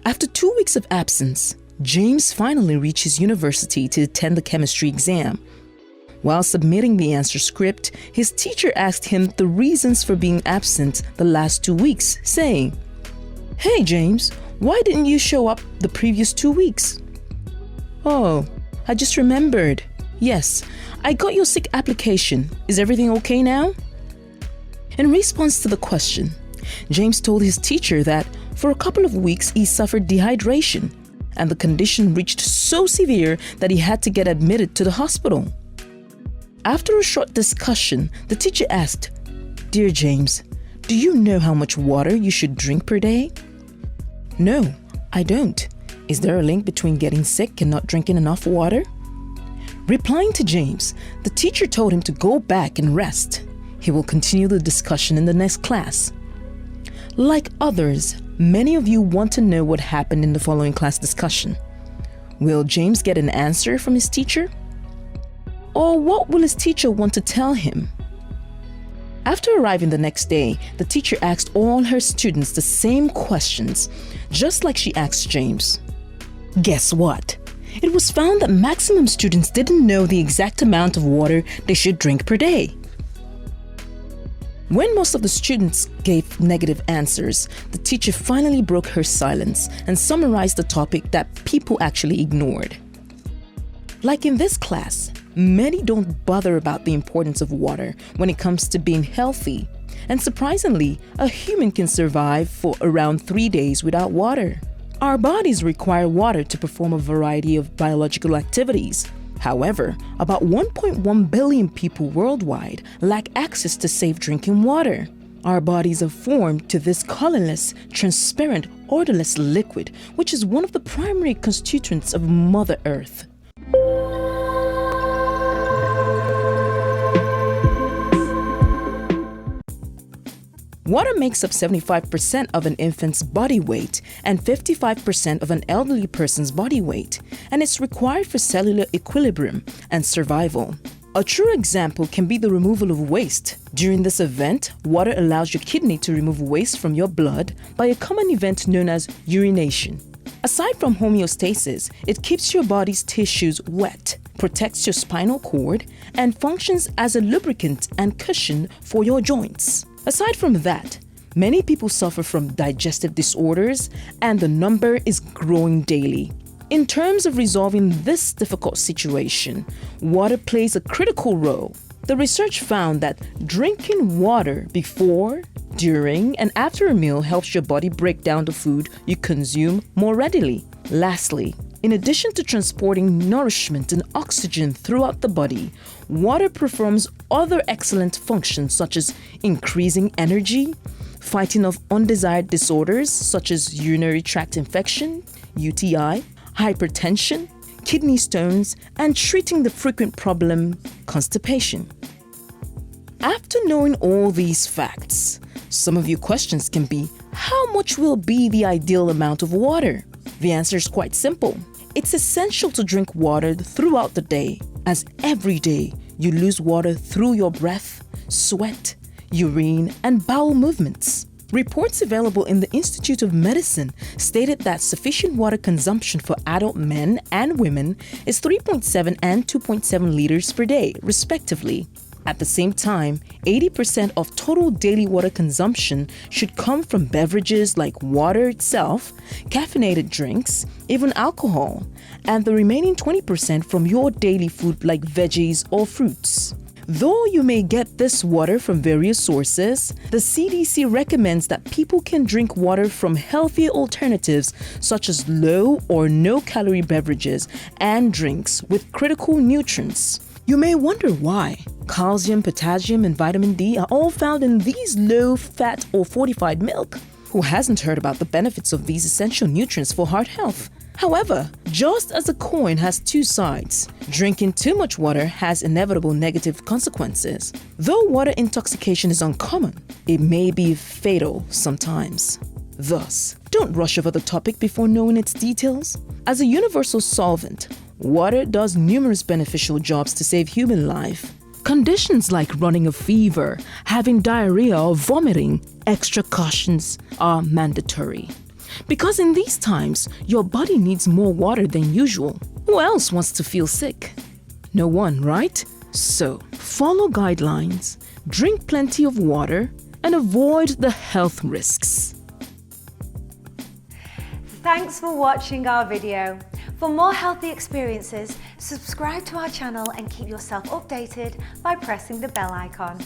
After 2 weeks of absence, James finally reaches university to attend the chemistry exam. While submitting the answer script, his teacher asked him the reasons for being absent the last 2 weeks, saying, "Hey James, why didn't you show up the previous 2 weeks?" "Oh, I just remembered. Yes, I got your sick application. Is everything okay now?" In response to the question, James told his teacher that for a couple of weeks he suffered dehydration, and the condition reached so severe that he had to get admitted to the hospital. After a short discussion, the teacher asked, "Dear James, do you know how much water you should drink per day?" "No, I don't. Is there a link between getting sick and not drinking enough water?" Replying to James, the teacher told him to go back and rest. He will continue the discussion in the next class. Like others, many of you want to know what happened in the following class discussion. Will James get an answer from his teacher? Or what will his teacher want to tell him? After arriving the next day, the teacher asked all her students the same questions, just like she asked James. Guess what? It was found that maximum students didn't know the exact amount of water they should drink per day. When most of the students gave negative answers, the teacher finally broke her silence and summarized the topic that people actually ignored. Like in this class, many don't bother about the importance of water when it comes to being healthy. And surprisingly, a human can survive for around 3 days without water. Our bodies require water to perform a variety of biological activities. However, about 1.1 billion people worldwide lack access to safe drinking water. Our bodies are formed to this colorless, transparent, odorless liquid, which is one of the primary constituents of Mother Earth. Water makes up 75% of an infant's body weight and 55% of an elderly person's body weight, and it's required for cellular equilibrium and survival. A true example can be the removal of waste. During this event, water allows your kidney to remove waste from your blood by a common event known as urination. Aside from homeostasis, it keeps your body's tissues wet, protects your spinal cord, and functions as a lubricant and cushion for your joints. Aside from that, many people suffer from digestive disorders, and the number is growing daily. In terms of resolving this difficult situation, water plays a critical role. The research found that drinking water before, during, and after a meal helps your body break down the food you consume more readily. Lastly, in addition to transporting nourishment and oxygen throughout the body, water performs other excellent functions such as increasing energy, fighting off undesired disorders such as urinary tract infection, UTI, hypertension, kidney stones, and treating the frequent problem, constipation. After knowing all these facts, some of your questions can be, how much will be the ideal amount of water? The answer is quite simple. It's essential to drink water throughout the day, as every day you lose water through your breath, sweat, urine, and bowel movements. Reports available in the Institute of Medicine stated that sufficient water consumption for adult men and women is 3.7 and 2.7 liters per day, respectively. At the same time, 80% of total daily water consumption should come from beverages like water itself, caffeinated drinks, even alcohol, and the remaining 20% from your daily food like veggies or fruits. Though you may get this water from various sources, the CDC recommends that people can drink water from healthier alternatives such as low or no-calorie beverages and drinks with critical nutrients. You may wonder why. Calcium, potassium, and vitamin D are all found in these low-fat or fortified milk. Who hasn't heard about the benefits of these essential nutrients for heart health? However, just as a coin has two sides, drinking too much water has inevitable negative consequences. Though water intoxication is uncommon, it may be fatal sometimes. Thus, don't rush over the topic before knowing its details. As a universal solvent, water does numerous beneficial jobs to save human life. Conditions like running a fever, having diarrhea, or vomiting, extra cautions are mandatory. Because in these times, your body needs more water than usual. Who else wants to feel sick? No one, right? So, follow guidelines, drink plenty of water, and avoid the health risks. Thanks for watching our video. For more healthy experiences, subscribe to our channel and keep yourself updated by pressing the bell icon.